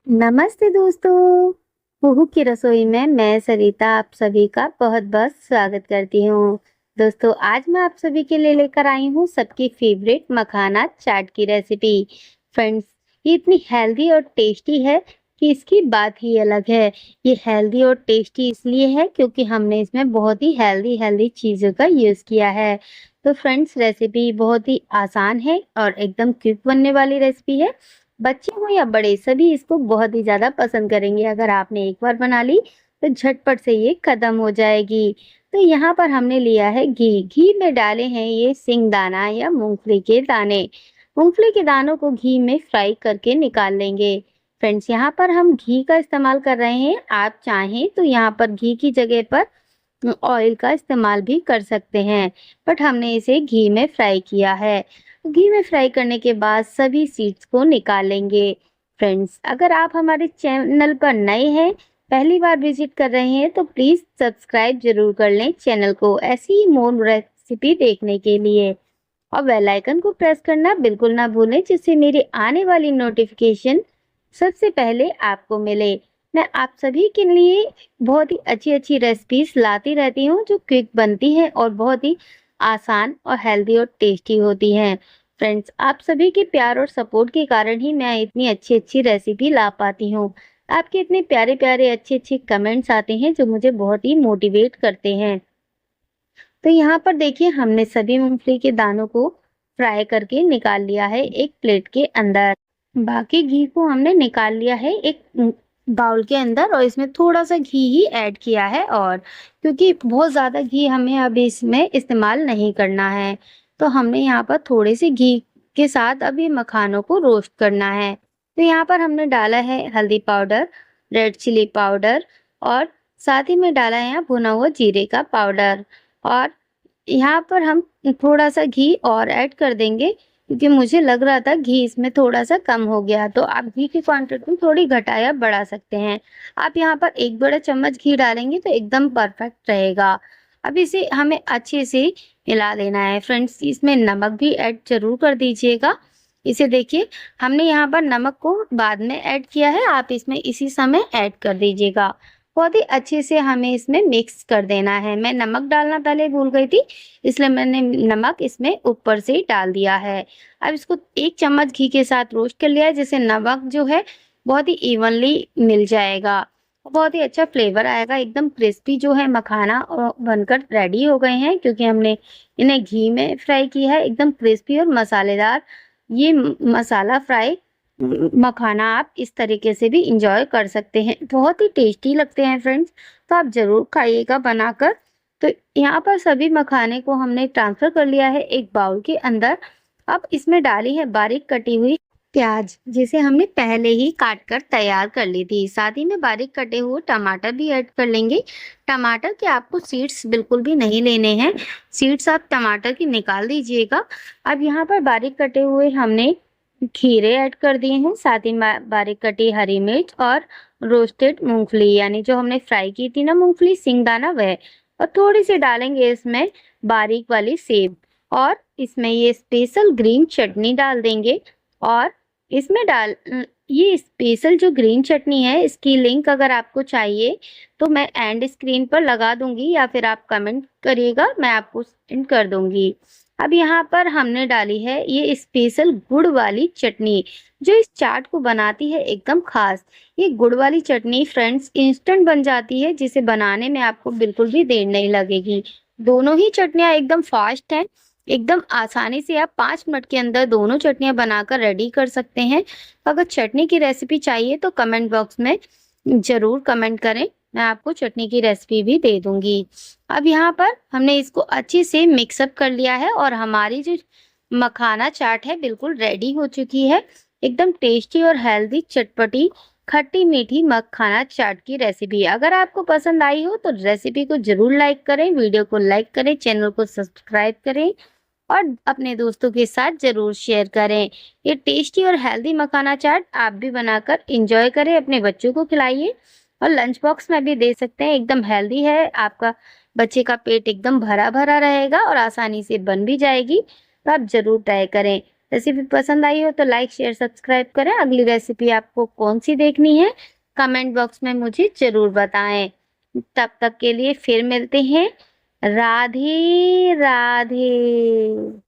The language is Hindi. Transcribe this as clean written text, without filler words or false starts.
नमस्ते दोस्तों। कुहू की रसोई में मैं सरिता आप सभी का बहुत-बहुत स्वागत करती हूँ। दोस्तों आज मैं आप सभी के लिए लेकर आई हूँ सबकी फेवरेट मखाना चाट की रेसिपी। फ्रेंड्स, ये इतनी हेल्दी और टेस्टी है कि इसकी बात ही अलग है। ये हेल्दी और टेस्टी इसलिए है क्योंकि हमने इसमें बहुत ही हेल्दी चीज़ों का यूज़ किया है। तो फ्रेंड्स, रेसिपी बहुत ही आसान है और एकदम क्विक बनने वाली रेसिपी है। बच्चे हो या बड़े सभी इसको बहुत ही ज़्यादा पसंद करेंगे। अगर आपने एक बार बना ली तो झटपट से ये खत्म हो जाएगी। तो यहाँ पर हमने लिया है घी। घी में डाले हैं ये सिंगदाना या मूंगफली के दाने। मूंगफली के दानों को घी में फ्राई करके निकाल लेंगे। फ्रेंड्स, यहाँ पर हम घी का इस्तेमाल कर रहे हैं। आप चाहें तो यहाँ पर घी की जगह पर ऑयल का इस्तेमाल भी कर सकते हैं, बट हमने इसे घी में फ्राई किया है। घी में फ्राई करने के बाद सभी सीड्स को निकाल लेंगे। फ्रेंड्स, अगर आप हमारे चैनल पर नए हैं, पहली बार विजिट कर रहे हैं तो प्लीज सब्सक्राइब जरूर कर लें चैनल को ऐसी ही मोर रेसिपी देखने के लिए, और बेल आइकन को प्रेस करना बिल्कुल ना भूलें जिससे मेरी आने वाली नोटिफिकेशन सबसे पहले आपको मिले। मैं आप सभी के लिए बहुत ही अच्छी रेसिपीज लाती रहती हूँ जो क्विक बनती है और बहुत ही आसान और हेल्दी और टेस्टी होती हैं। फ्रेंड्स, आप सभी के प्यार और सपोर्ट के कारण ही मैं इतनी अच्छी रेसिपी ला पाती हूँ। आपके इतने प्यारे अच्छे कमेंट्स आते हैं जो मुझे बहुत ही मोटिवेट करते हैं। तो यहाँ पर देखिए हमने सभी मूंगफली के दानों को फ्राई करके निकाल लिया है एक प्लेट के अंदर। बाकी घी को हमने निकाल लिया है एक बाउल के अंदर और इसमें थोड़ा सा घी ही ऐड किया है, और क्योंकि बहुत ज़्यादा घी हमें अभी इसमें इस्तेमाल नहीं करना है तो हमने यहाँ पर थोड़े से घी के साथ अभी मखानों को रोस्ट करना है। तो यहाँ पर हमने डाला है हल्दी पाउडर, रेड चिली पाउडर, और साथ ही में डाला है यहाँ भुना हुआ जीरे का पाउडर। और यहाँ पर हम थोड़ा-सा घी और ऐड कर देंगे क्योंकि मुझे लग रहा था घी इसमें थोड़ा-सा कम हो गया, तो आप घी की क्वांटिटी थोड़ी घटा या बढ़ा सकते हैं। आप यहाँ पर 1 बड़ा चम्मच घी डालेंगे तो एकदम परफेक्ट रहेगा। अब इसे हमें अच्छे से मिला लेना है। फ्रेंड्स, इसमें नमक भी ऐड ज़रूर कर दीजिएगा। इसे देखिए हमने यहाँ पर नमक को बाद में ऐड किया है, आप इसमें इसी समय ऐड कर दीजिएगा। बहुत ही अच्छे से हमें इसमें मिक्स कर देना है। मैं नमक डालना पहले भूल गई थी, इसलिए मैंने नमक इसमें ऊपर से ही डाल दिया है। अब इसको 1 चम्मच घी के साथ रोस्ट कर लिया है जिससे नमक जो है बहुत ही इवनली मिल जाएगा। बहुत ही अच्छा फ्लेवर आएगा। एकदम क्रिस्पी जो है मखाना बनकर रेडी हो गए हैं क्योंकि हमने इन्हें घी में फ्राई किया है। एकदम क्रिस्पी और मसालेदार ये मसाला फ्राई मखाना आप इस तरीके से भी इंजॉय कर सकते हैं। बहुत ही टेस्टी लगते हैं फ्रेंड्स, तो आप ज़रूर खाइएगा बनाकर। तो यहाँ पर सभी मखाने को हमने ट्रांसफ़र कर लिया है एक बाउल के अंदर। अब इसमें डाली है बारीक कटी हुई प्याज जिसे हमने पहले ही काट कर तैयार कर ली थी। साथ ही में बारीक कटे हुए टमाटर भी ऐड कर लेंगे। टमाटर के आपको सीड्स बिल्कुल भी नहीं लेने हैं, सीड्स आप टमाटर की निकाल दीजिएगा। अब यहाँ पर बारीक कटे हुए हमने खीरे ऐड कर दिए हैं, साथ ही बारीक कटी हरी मिर्च और रोस्टेड मूंगफली, यानी जो हमने फ्राई की थी ना मूंगफली सिंगदाना वह, और थोड़ी सी डालेंगे इसमें बारीक वाली सेब, और इसमें ये स्पेशल ग्रीन चटनी डाल देंगे। और इसमें ये स्पेशल जो ग्रीन चटनी है इसकी लिंक अगर आपको चाहिए तो मैं एंड स्क्रीन पर लगा दूंगी या फिर आप कमेंट करिएगा, मैं आपको सेंड कर दूंगी। अब यहाँ पर हमने डाली है ये स्पेशल गुड़ वाली चटनी जो इस चाट को बनाती है एकदम खास। ये गुड़ वाली चटनी फ्रेंड्स इंस्टेंट बन जाती है जिसे बनाने में आपको बिल्कुल भी देर नहीं लगेगी। दोनों ही चटनियाँ एकदम फास्ट हैं, एकदम आसानी से आप 5 मिनट के अंदर दोनों चटनियाँ बनाकर रेडी कर सकते हैं। अगर चटनी की रेसिपी चाहिए तो कमेंट बॉक्स में ज़रूर कमेंट करें, मैं आपको चटनी की रेसिपी भी दे दूंगी। अब यहाँ पर हमने इसको अच्छे से मिक्सअप कर लिया है और हमारी जो मखाना चाट है बिल्कुल रेडी हो चुकी है। एकदम टेस्टी और हेल्दी चटपटी खट्टी मीठी मखाना चाट की रेसिपी। अगर आपको पसंद आई हो तो रेसिपी को जरूर लाइक करें, वीडियो को लाइक करें, चैनल को सब्सक्राइब करें और अपने दोस्तों के साथ ज़रूर शेयर करें। ये टेस्टी और हेल्दी मखाना चाट आप भी बनाकर एंजॉय करें, अपने बच्चों को खिलाइए और लंच बॉक्स में भी दे सकते हैं। एकदम हेल्दी है, आपका बच्चे का पेट एकदम भरा भरा रहेगा और आसानी से बन भी जाएगी, तो आप ज़रूर ट्राई करें। रेसिपी पसंद आई हो तो लाइक शेयर सब्सक्राइब करें। अगली रेसिपी आपको कौन सी देखनी है कमेंट बॉक्स में मुझे ज़रूर बताएं। तब तक के लिए फिर मिलते हैं। राधे राधे।